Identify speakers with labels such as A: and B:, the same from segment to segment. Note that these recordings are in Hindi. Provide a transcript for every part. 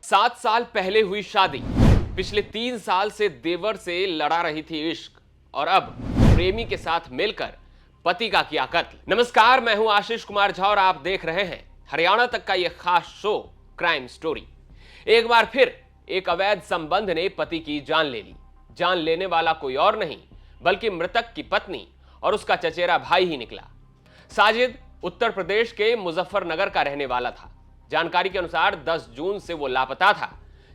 A: 7 साल पहले हुई शादी, पिछले 3 साल से देवर से लड़ा रही थी इश्क और अब प्रेमी के साथ मिलकर पति का किया कत्ल। नमस्कार, मैं हूं आशीष कुमार झा और आप देख रहे हैं हरियाणा तक का यह खास शो क्राइम स्टोरी। एक बार फिर एक अवैध संबंध ने पति की जान ले ली। जान लेने वाला कोई और नहीं बल्कि मृतक की पत्नी और उसका चचेरा भाई ही निकला। साजिद उत्तर प्रदेश के मुजफ्फरनगर का रहने वाला था। जानकारी के अनुसार 10 जून से वो लापता था,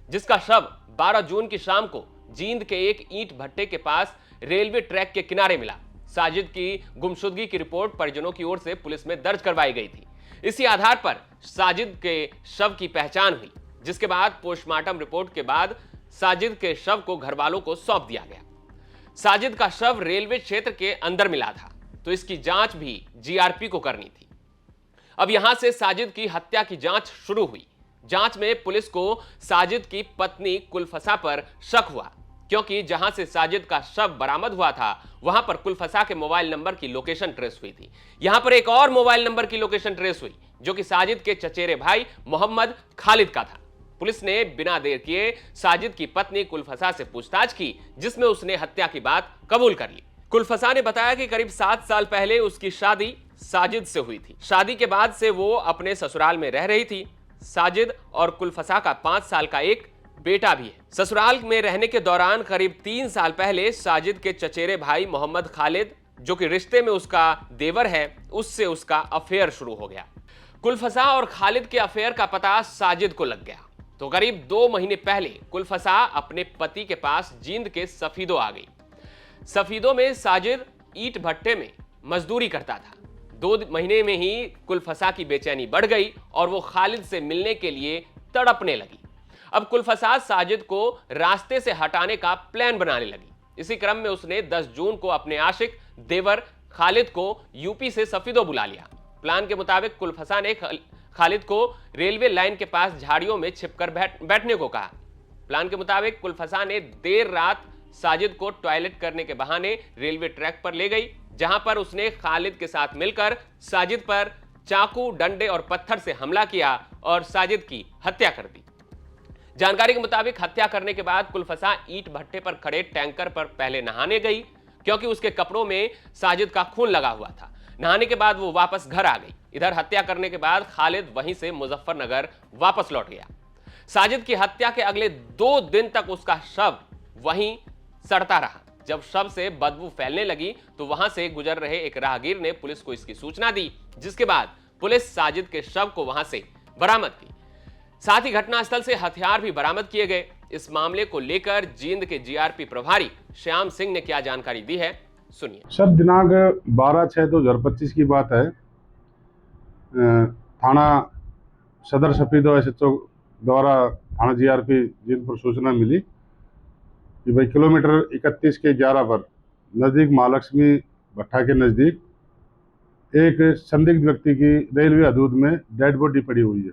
A: जिसका शव 12 जून की शाम को जींद के एक ईंट भट्टे के पास रेलवे ट्रैक के किनारे मिला। साजिद की गुमशुदगी की रिपोर्ट परिजनों की ओर से पुलिस में दर्ज करवाई गई थी। इसी आधार पर साजिद के शव की पहचान हुई, जिसके बाद पोस्टमार्टम रिपोर्ट के बाद साजिद के शव को घर वालों को सौंप दिया गया। साजिद का शव रेलवे क्षेत्र के अंदर मिला था, तो इसकी जांच भी जीआरपी को करनी थी। अब यहां से साजिद की हत्या की जांच शुरू हुई। जांच में पुलिस को साजिद की पत्नी कुलफसा पर शक हुआ, क्योंकि जहां से साजिद का शव बरामद हुआ था वहां पर कुलफसा के मोबाइल नंबर की लोकेशन ट्रेस हुई थी। यहां पर एक और मोबाइल नंबर की लोकेशन ट्रेस हुई, जो कि साजिद के चचेरे भाई मोहम्मद खालिद का था। पुलिस ने बिना देर किए साजिद की पत्नी कुलफसा से पूछताछ की, जिसमें उसने हत्या की बात कबूल कर ली। कुलफसा ने बताया कि करीब 7 साल पहले उसकी शादी साजिद से हुई थी। शादी के बाद से वो अपने ससुराल में रह रही थी। साजिद और कुलफसा का 5 साल का एक बेटा भी है। ससुराल में रहने के दौरान करीब 3 साल पहले साजिद के चचेरे भाई मोहम्मद खालिद, जो कि रिश्ते में उसका देवर है, उससे उसका अफेयर शुरू हो गया। कुलफसा और खालिद के अफेयर का पता साजिद को लग गया, तो करीब 2 महीने पहले कुलफसा अपने पति के पास जींद के सफीदो आ गई। सफीदो में साजिद ईंट भट्टे में मजदूरी करता था। 2 महीने में ही कुलफसा की बेचैनी बढ़ गई और वो खालिद से मिलने के लिए तड़पने लगी। अब कुलफसा साजिद को रास्ते से हटाने का प्लान बनाने लगी। इसी क्रम में उसने 10 जून को अपने आशिक देवर खालिद को यूपी से सफीदो बुला लिया। प्लान के मुताबिक कुलफसा ने खालिद को रेलवे लाइन के पास झाड़ियों में छिपकर बैठने को कहा। प्लान के मुताबिक कुलफसा ने देर रात साजिद को टॉयलेट करने के बहाने रेलवे ट्रैक पर ले गई, जहां पर उसने खालिद के साथ मिलकर साजिद पर चाकू, डंडे और पत्थर से हमला किया और साजिद की हत्या कर दी। जानकारी के मुताबिक हत्या करने के बाद कुलफसा ईंट भट्टे पर खड़े टैंकर पर पहले नहाने गई, क्योंकि उसके कपड़ों में साजिद का खून लगा हुआ था। नहाने के बाद वो वापस घर आ गई। इधर हत्या करने के बाद खालिद वहीं से मुजफ्फरनगर वापस लौट गया। साजिद की हत्या के अगले 2 दिन तक उसका शव वहीं सड़ता रहा। जब शव से बदबू फैलने लगी तो वहां से गुजर रहे एक राहगीर ने पुलिस को इसकी सूचना दी, जिसके बाद पुलिस साजिद के शव को वहां से बरामद की। साथ ही घटनास्थल से हथियार भी बरामद किए गए। इस मामले को लेकर जींद के जीआरपी प्रभारी श्याम सिंह ने क्या जानकारी दी है, सुनिए।
B: सर, दिनांक 12/6/2025 की बात है। थाना सदर सफीदो एसएचओ द्वारा थाना जीआरपी जींद पर सूचना मिली कि भाई किलोमीटर 31 के 11 पर नज़दीक महालक्ष्मी भट्टा के नज़दीक एक संदिग्ध व्यक्ति की रेलवे हदूद में डेड बॉडी पड़ी हुई है।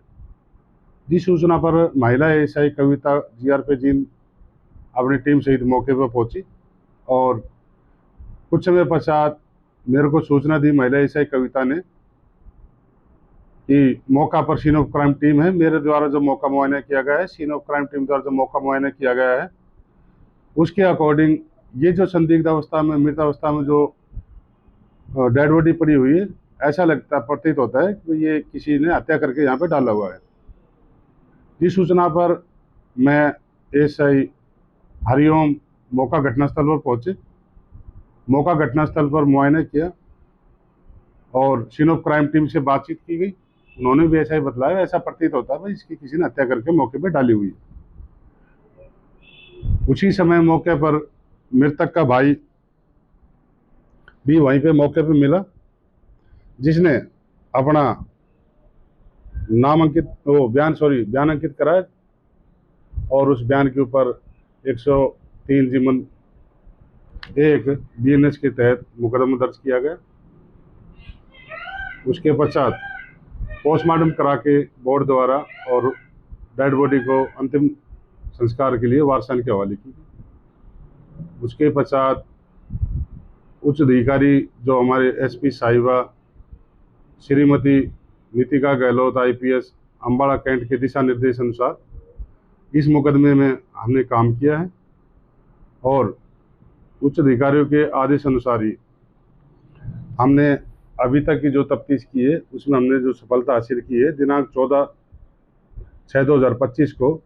B: जिस सूचना पर महिला एएसआई कविता जीआरपी जींद अपनी टीम सहित मौके पर पहुंची और कुछ समय पश्चात मेरे को सूचना दी महिला एएसआई कविता ने कि मौका पर सीन ऑफ क्राइम टीम है। मेरे द्वारा जो मौका मुआयना किया गया है, सीन ऑफ क्राइम टीम द्वारा जो मौका मुआयना किया गया है, उसके अकॉर्डिंग ये जो संदिग्ध अवस्था में, मृत अवस्था में जो डेड बॉडी पड़ी हुई है, ऐसा लगता प्रतीत होता है कि ये किसी ने हत्या करके यहाँ पे डाला हुआ है। इस सूचना पर मैं एएसआई हरिओम मौका घटनास्थल पर पहुंचे। मौका घटनास्थल पर मुआयना किया और सीन ऑफ क्राइम टीम से बातचीत की गई। उन्होंने भी ऐसा ही बतलाया, ऐसा प्रतीत होता है इसकी किसी ने हत्या करके मौके पर डाली हुई है। उसी समय मौके पर मृतक का भाई भी वहीं पे मौके पे मिला, जिसने अपना बयान अंकित कराया और उस बयान के ऊपर 103 जीवन 1 बीएनएस के तहत मुकदमा दर्ज किया गया। उसके पश्चात पोस्टमार्टम करा के बोर्ड द्वारा और डेड बॉडी को अंतिम संस्कार के लिए वारसान के हवाले की। उसके पश्चात उच्च अधिकारी जो हमारे एसपी साहिबा श्रीमती नीतिका गहलोत आईपीएस अम्बाड़ा कैंट के दिशा निर्देश अनुसार इस मुकदमे में हमने काम किया है और उच्च अधिकारियों के आदेश अनुसार ही हमने अभी तक की जो तफ्तीश की है उसमें हमने जो सफलता हासिल की है, दिनांक 14/6/2025 को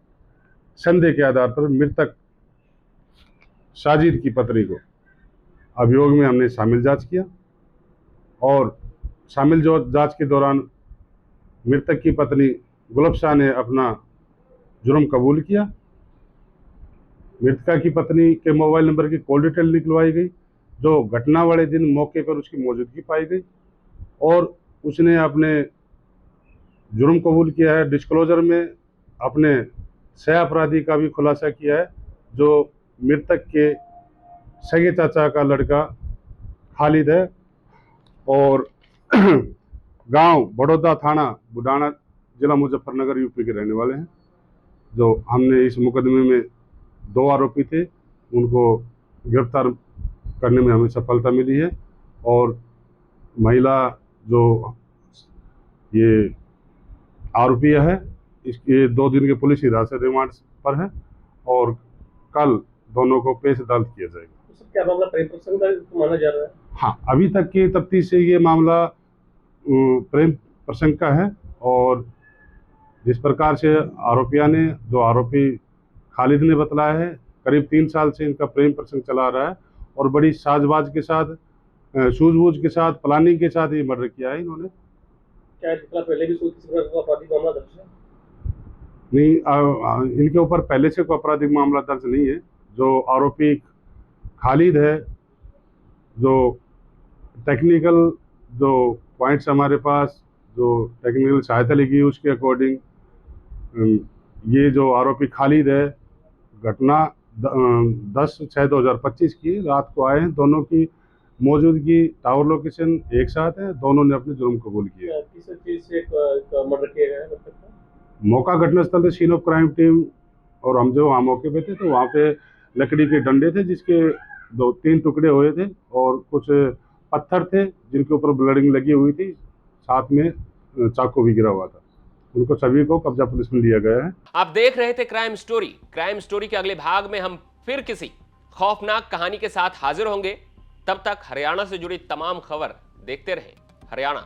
B: संदेह के आधार पर मृतक साजिद की पत्नी को अभियोग में हमने शामिल जांच किया और शामिल जो जांच के दौरान मृतक की पत्नी गुलबशाह ने अपना जुर्म कबूल किया। मृतका की पत्नी के मोबाइल नंबर की कॉल डिटेल निकलवाई गई, जो घटना वाले दिन मौके पर उसकी मौजूदगी पाई गई और उसने अपने जुर्म कबूल किया है। डिस्क्लोजर में अपने सह अपराधी का भी खुलासा किया है, जो मृतक के सगे चाचा का लड़का खालिद है और गांव बड़ौदा, थाना बुडाना, जिला मुजफ्फरनगर, यूपी के रहने वाले हैं। जो हमने इस मुकदमे में 2 आरोपी थे, उनको गिरफ्तार करने में हमें सफलता मिली है और महिला जो ये आरोपी है इसके 2 दिन के पुलिस हिरासत रिमांड पर है और कल दोनों को पेश अदालत किया जाएगा।
C: तो क्या मामला प्रेम प्रसंग का माना जा रहा है?
B: हाँ, अभी तक की तफ्तीश से ये मामला प्रेम प्रसंग का है और जिस प्रकार से आरोपी खालिद ने बतलाया है, करीब 3 साल से इनका प्रेम प्रसंग चला रहा है और बड़ी साजबाज के साथ, सूझबूझ के साथ, प्लानिंग के साथ ये मर्डर किया है इन्होंने।
C: क्या इनके पहले भी कोई किसी प्रकार का आपराधिक मामला दर्ज है?
B: नहीं, इनके ऊपर पहले से कोई आपराधिक मामला दर्ज नहीं है। जो आरोपी खालिद है, जो टेक्निकल जो पॉइंट्स हमारे पास जो टेक्निकल सहायता लगी उसके अकॉर्डिंग ये जो आरोपी खालिद है, घटना 10/6/2025 की रात को आए हैं। दोनों की मौजूदगी टावर लोकेशन एक साथ है, दोनों ने अपने जुर्म कबूल किए।
C: किस चीज से मर्डर किया गया है?
B: मौका घटनास्थल से सीन ऑफ क्राइम टीम और हम जो वहाँ मौके पे थे तो वहाँ पे लकड़ी के डंडे थे जिसके 2-3 टुकड़े हुए थे और कुछ पत्थर थे जिनके ऊपर ब्लडिंग लगी हुई थी, साथ में चाकू भी गिरा हुआ था। उनको सभी को कब्जा पुलिस में लिया गया है।
A: आप देख रहे थे क्राइम स्टोरी के अगले भाग में हम फिर किसी खौफनाक कहानी के साथ हाजिर होंगे। तब तक हरियाणा से जुड़ी तमाम खबर देखते रहें हरियाणा